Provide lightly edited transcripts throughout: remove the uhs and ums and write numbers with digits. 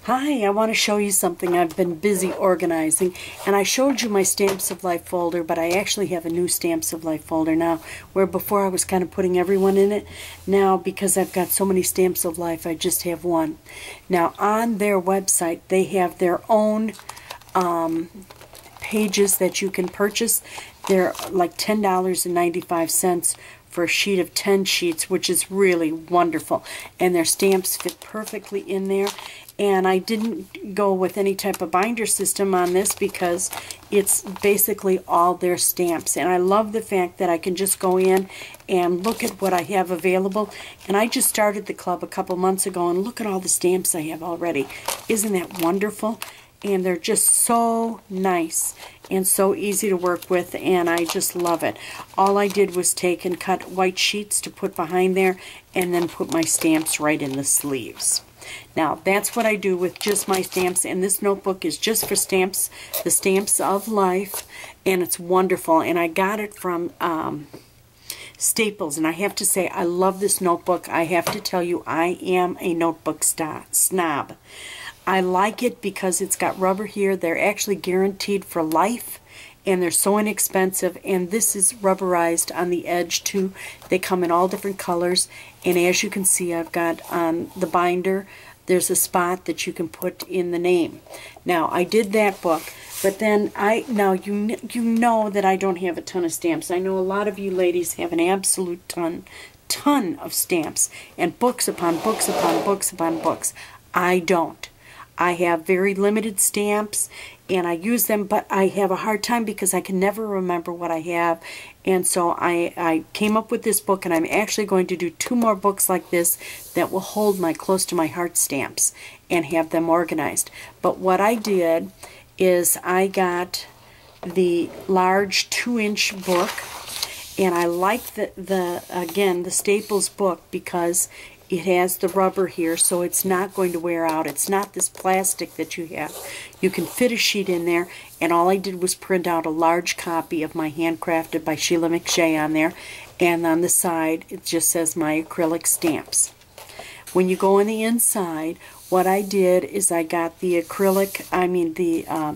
Hi, I want to show you something I've been busy organizing, and I showed you my Stamps of Life folder, but I actually have a new Stamps of Life folder now, where before I was kind of putting everyone in it. Now, because I've got so many Stamps of Life, I just have one. Now, on their website, they have their own pages that you can purchase. They're like $10.95 for a sheet of 10 sheets, which is really wonderful, and their stamps fit perfectly in there. And I didn't go with any type of binder system on this because it's basically all their stamps. And I love the fact that I can just go in and look at what I have available. And I just started the club a couple months ago, and look at all the stamps I have already. Isn't that wonderful? And they're just so nice and so easy to work with, and I just love it. All I did was take and cut white sheets to put behind there, and then put my stamps right in the sleeves. Now, that's what I do with just my stamps, and this notebook is just for stamps, the Stamps of Life, and it's wonderful. And I got it from Staples, and I have to say, I love this notebook. I have to tell you, I am a notebook snob. I like it because it's got rubber here. They're actually guaranteed for life, and they're so inexpensive. And this is rubberized on the edge too. They come in all different colors, and as you can see, I've got on the binder, there's a spot that you can put in the name. Now, I did that book, but then you know that I don't have a ton of stamps. I know a lot of you ladies have an absolute ton of stamps, and books upon books upon books upon books. I don't. I have very limited stamps, and I use them, but I have a hard time because I can never remember what I have. And so I came up with this book, and I'm actually going to do 2 more books like this that will hold my close to my heart stamps and have them organized. But what I did is I got the large 2-inch book, and I like the Staples book because it has the rubber here, so it's not going to wear out. It's not this plastic that you have. You can fit a sheet in there, and all I did was print out a large copy of my Handcrafted by Sheila McShay on there, and on the side it just says my acrylic stamps. When you go on the inside, what I did is I got the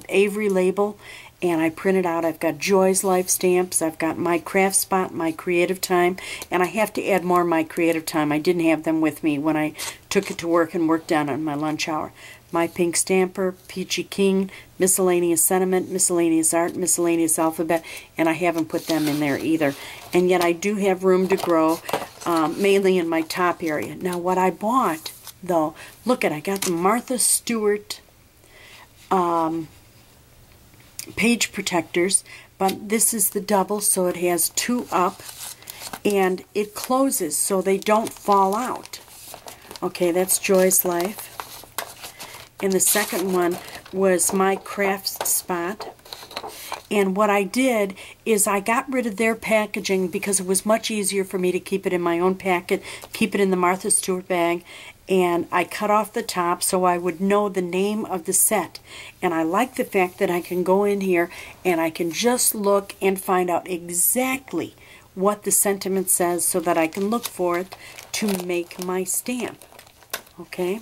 Avery label, and I printed out, I've got Joy's Life stamps, I've got My Craft Spot, My Creative Time, and I have to add more My Creative Time. I didn't have them with me when I took it to work and worked on it in my lunch hour. My Pink Stamper, Peachy King, Miscellaneous Sentiment, Miscellaneous Art, Miscellaneous Alphabet, and I haven't put them in there either. And yet I do have room to grow, mainly in my top area. Now what I bought, though, look at, I got the Martha Stewart page protectors, but this is the double, so it has 2 up, and it closes so they don't fall out. Okay, that's Joy's Life. And the second one was My Craft Spot. And what I did is I got rid of their packaging because it was much easier for me to keep it in my own packet, keep it in the Martha Stewart bag, and I cut off the top so I would know the name of the set. And I like the fact that I can go in here and I can just look and find out exactly what the sentiment says so that I can look for it to make my stamp. Okay?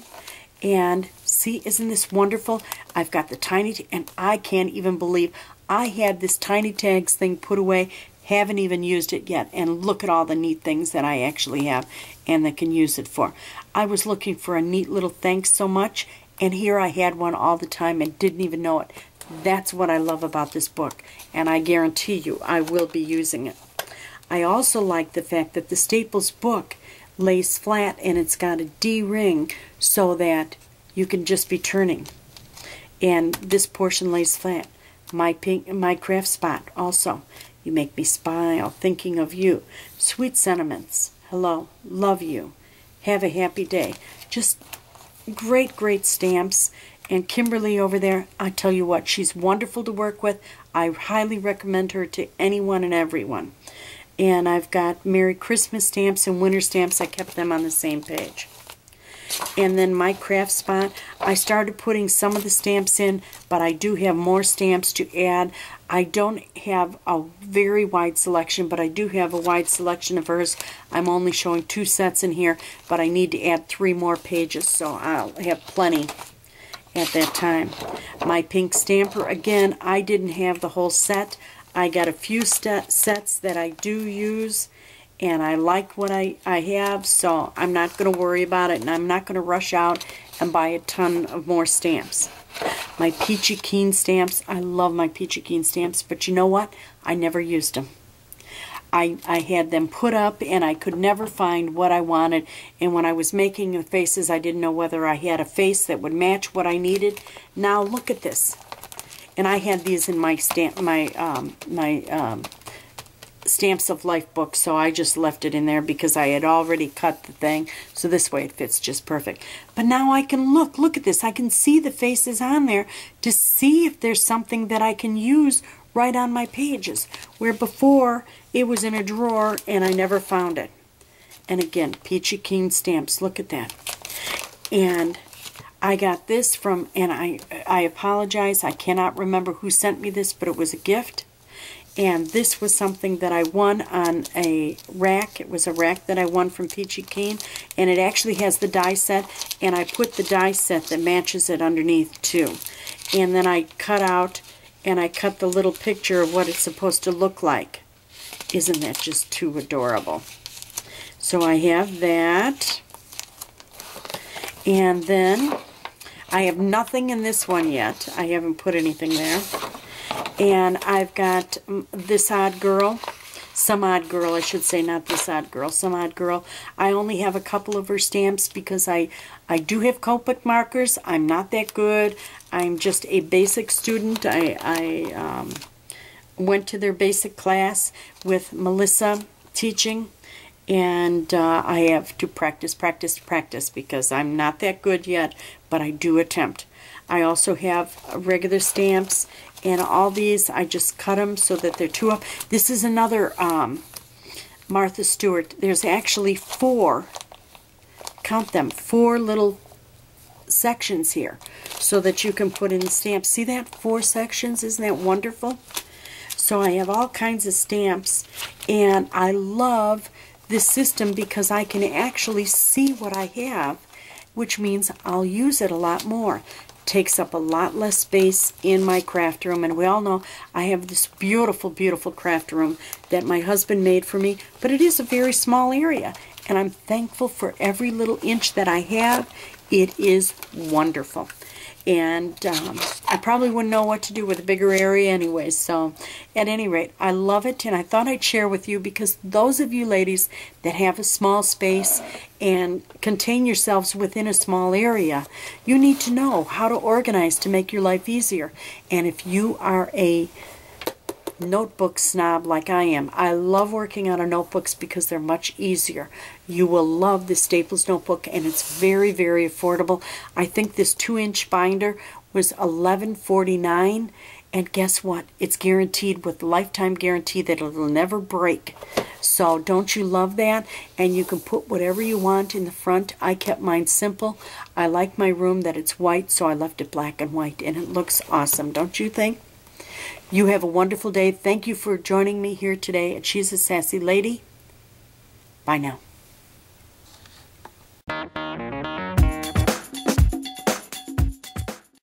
And see, isn't this wonderful? I've got the tiny, and I can't even believe I had this tiny tags thing put away, haven't even used it yet, and look at all the neat things that I actually have and that can use it for. I was looking for a neat little thanks so much, and here I had one all the time and didn't even know it. That's what I love about this book, and I guarantee you I will be using it. I also like the fact that the Staples book lays flat, and it's got a D-ring so that you can just be turning, and this portion lays flat. My Craft Spot also. You make me smile thinking of you. Sweet Sentiments. Hello. Love you. Have a happy day. Just great, great stamps. And Kimberly over there, I tell you what, she's wonderful to work with. I highly recommend her to anyone and everyone. And I've got Merry Christmas stamps and winter stamps. I kept them on the same page. And then My Craft Spot, I started putting some of the stamps in, but I do have more stamps to add. I don't have a very wide selection, but I do have a wide selection of hers. I'm only showing 2 sets in here, but I need to add 3 more pages, so I'll have plenty. at that time. My pink stamper, again, I didn't have the whole set. I got a few sets that I do use, and I like what I have, so I'm not going to worry about it, and I'm not going to rush out and buy a ton of more stamps. My Peachy Keen stamps, I love my Peachy Keen stamps, but you know what? I never used them. I had them put up, and I could never find what I wanted, and when I was making the faces, I didn't know whether I had a face that would match what I needed. Now look at this. And I had these in my Stamps of Life book, so I just left it in there because I had already cut the thing, so this way it fits just perfect. But now I can look at this. I can see the faces on there to see if there's something that I can use right on my pages, where before it was in a drawer and I never found it. And again, Peachy Keen stamps, look at that. And I got this from, and I apologize, I cannot remember who sent me this, but it was a gift. And this was something that I won on a rack. It was a rack that I won from Peachy Keen, and it actually has the die set, and I put the die set that matches it underneath too. And then I cut out, and I cut the little picture of what it's supposed to look like. Isn't that just too adorable? So I have that. And then I have nothing in this one yet. I haven't put anything there. And I've got This Odd Girl. Some Odd Girl, I should say, not This Odd Girl. Some Odd Girl. I only have a couple of her stamps because I do have Copic markers. I'm not that good. I'm just a basic student. I went to their basic class with Melissa teaching, and I have to practice because I'm not that good yet, but I do attempt. I also have regular stamps, and all these I just cut them so that they're two up. This is another Martha Stewart. There's actually 4, count them, 4 little sections here so that you can put in stamps. See that? 4 sections. Isn't that wonderful? So I have all kinds of stamps, and I love this system because I can actually see what I have, which means I'll use it a lot more. Takes up a lot less space in my craft room, and we all know I have this beautiful, beautiful craft room that my husband made for me, but it is a very small area, and I'm thankful for every little inch that I have. It is wonderful. And I probably wouldn't know what to do with a bigger area anyway. So at any rate, I love it, and I thought I'd share with you because those of you ladies that have a small space and contain yourselves within a small area, you need to know how to organize to make your life easier. And if you are a notebook snob like I am, I love working out of notebooks because they're much easier. You will love the Staples notebook, and it's very, very affordable. I think this 2-inch binder was $11.49, and guess what? It's guaranteed with lifetime guarantee that it'll never break. So don't you love that? And you can put whatever you want in the front. I kept mine simple. I like my room that it's white, so I left it black and white, and it looks awesome, don't you think? You have a wonderful day. Thank you for joining me here today at She's a Sassy Lady. Bye now.